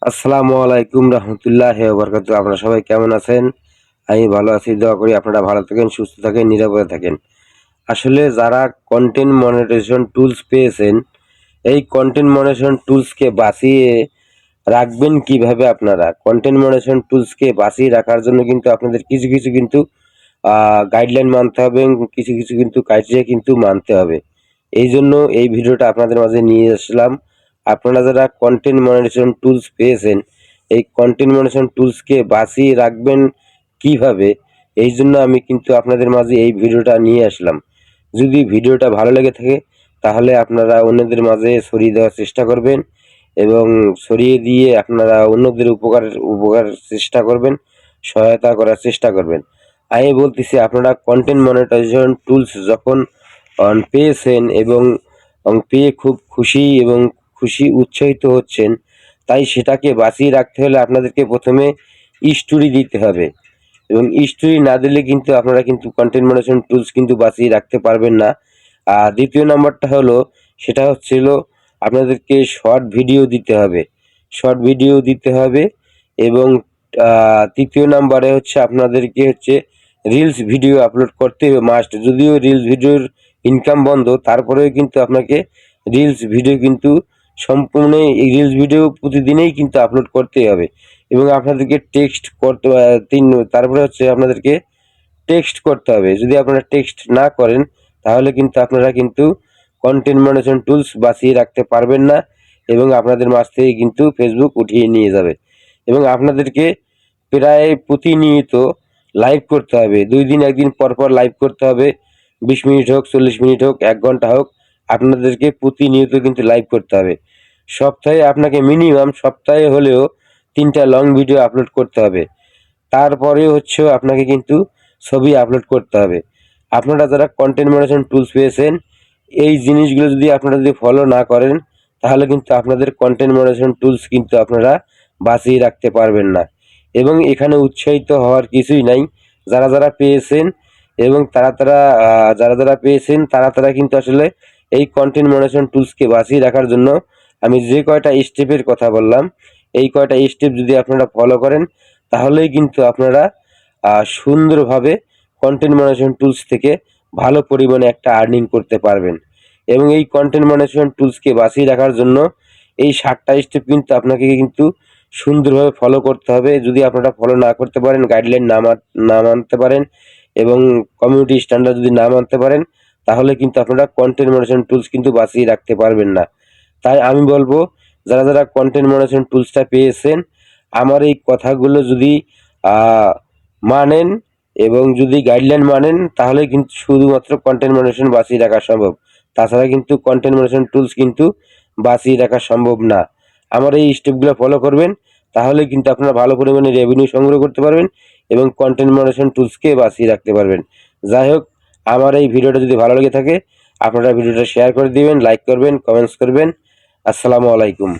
আসসালামু আলাইকুম রহমতুল্লাহ বরকাত। আপনারা সবাই কেমন আছেন? আমি ভালো আছি, দোয়া করি আপনারা ভালো থাকেন, সুস্থ থাকেন, নিরাপদে থাকেন। আসলে যারা কন্টেন্ট মনিটাইজেশন টুলস পেয়েছেন, এই কন্টেন্ট মনিটাইজেশন টুলসকে বাঁচিয়ে রাখবেন কিভাবে? আপনারা কন্টেন্ট মনিটাইজেশন টুলসকে বাঁচিয়ে রাখার জন্য কিন্তু আপনাদের কিছু কিছু কিন্তু গাইডলাইন মানতে হবে এবং কিছু কিছু কিন্তু ক্রাইটেরিয়া কিন্তু মানতে হবে। এই জন্য এই ভিডিওটা আপনাদের মাঝে নিয়ে আসলাম। আপনারা যারা কন্টেন্ট মনিটাইজেশন টুলস পেয়েছেন, এই কন্টেন্ট মনিটাইজেশন টুলসকে বাঁচিয়ে রাখবেন কিভাবে, এই জন্য আমি কিন্তু আপনাদের মাঝে এই ভিডিওটা নিয়ে আসলাম। যদি ভিডিওটা ভালো লেগে থাকে তাহলে আপনারা অন্যদের মাঝে ছড়িয়ে দেওয়ার চেষ্টা করবেন এবং ছড়িয়ে দিয়ে আপনারা অন্যদের উপকার চেষ্টা করবেন, সহায়তা করার চেষ্টা করবেন। আমি বলতেছি, আপনারা কন্টেন্ট মনিটাইজেশন টুলস যখন পেয়েছেন এবং পেয়ে খুব খুশি উৎসাহিত হচ্ছেন, তাই সেটাকে বাঁচিয়ে রাখতে হলে আপনাদেরকে প্রথমে স্টোরি দিতে হবে এবং স্টোরি না দিলে কিন্তু আপনারা কিন্তু কন্টেন্ট মনিটাইজেশন টুলস কিন্তু বাঁচিয়ে রাখতে পারবেন না। আর দ্বিতীয় নাম্বারটা হলো, সেটা হচ্ছিল আপনাদেরকে শর্ট ভিডিও দিতে হবে, শর্ট ভিডিও দিতে হবে এবং তৃতীয় নাম্বারে হচ্ছে আপনাদেরকে হচ্ছে রিলস ভিডিও আপলোড করতে হবে মাস্ট। যদিও রিলস ভিডিওর ইনকাম বন্ধ, তারপরেও কিন্তু আপনাকে রিলস ভিডিও কিন্তু সম্পূর্ণ এই রিলস ভিডিও প্রতিদিনই কিন্তু আপলোড করতেই হবে এবং আপনাদেরকে টেক্সট করতে তারপরে হচ্ছে আপনাদেরকে টেক্সট করতে হবে। যদি আপনারা টেক্সট না করেন তাহলে কিন্তু আপনারা কিন্তু কন্টেন্ট মনিটাইজেশন টুলস বাঁচিয়ে রাখতে পারবেন না এবং আপনাদের মাঝ থেকে কিন্তু ফেসবুক উঠিয়ে নিয়ে যাবে। এবং আপনাদেরকে প্রায় প্রতিনিয়ত লাইভ করতে হবে, 2 দিন 1 দিন পর পর লাইভ করতে হবে। 20 মিনিট হোক, 40 মিনিট হোক, 1 ঘন্টা হোক, আপনাদেরকে প্রতিনিয়ত কিন্তু লাইভ করতে হবে। সপ্তাহে আপনাকে মিনিমাম সপ্তাহে হলেও 3টা লং ভিডিও আপলোড করতে হবে। তারপরে হচ্ছে আপনাকে কিন্তু ছবি আপলোড করতে হবে। আপনারা যারা কন্টেন্ট মনিটাইজেশন টুলস পেয়েছেন, এই জিনিসগুলো যদি আপনারা ফলো না করেন তাহলে কিন্তু আপনাদের কন্টেন্ট মনিটাইজেশন টুলস কিন্তু আপনারা বাঁচিয়ে রাখতে পারবেন না। এবং এখানে উৎসাহিত হওয়ার কিছুই নাই। যারা পেয়েছেন এবং যারা পেয়েছেন তারা কিন্তু আসলে এই কন্টেন্ট মনিটাইজেশন টুলসকে বাঁচিয়ে রাখার জন্য আমি যে কয়টা স্টেপের কথা বললাম, এই কয়টা স্টেপ যদি আপনারা ফলো করেন তাহলেই কিন্তু আপনারা সুন্দরভাবে কন্টেন্ট মনিটাইজেশন টুলস থেকে ভালো পরিমাণে একটা আর্নিং করতে পারবেন। এবং এই কন্টেন্ট মনিটাইজেশন টুলসকে বাঁচিয়ে রাখার জন্য এই 7টা স্টেপ কিন্তু আপনাকে কিন্তু সুন্দরভাবে ফলো করতে হবে। যদি আপনারা ফলো না করতে পারেন, গাইডলাইন না মানতে পারেন এবং কমিউনিটি স্ট্যান্ডার্ড যদি না মানতে পারেন, তাহলে কিন্তু আপনারা কন্টেন্ট মনিটাইজেশন টুলস কিন্তু বাঁচিয়ে রাখতে পারবেন না। তাই আমি বলবো, যারা কন্টেন্ট মনিটাইজেশন টুলসটা পেয়েছেন, আমার এই কথাগুলো যদি মানেন এবং যদি গাইডলাইন মানেন তাহলে কিন্তু শুধুমাত্র কন্টেন্ট মনিটাইজেশন বাঁচিয়ে রাখা সম্ভব। তাছাড়া কিন্তু কন্টেন্ট মনিটাইজেশন টুলস কিন্তু বাঁচিয়ে রাখা সম্ভব না। আমার এই স্টেপগুলো ফলো করবেন, তাহলে কিন্তু আপনারা ভালো পরিমাণে রেভিনিউ সংগ্রহ করতে পারবেন এবং কন্টেন্ট মনিটাইজেশন টুলসকে বাঁচিয়ে রাখতে পারবেন। যাই হোক, আমার এই ভিডিওটা যদি ভালো লেগে থাকে আপনারা ভিডিওটা শেয়ার করে দিবেন, লাইক করবেন, কমেন্টস করবেন। আসসালামু আলাইকুম।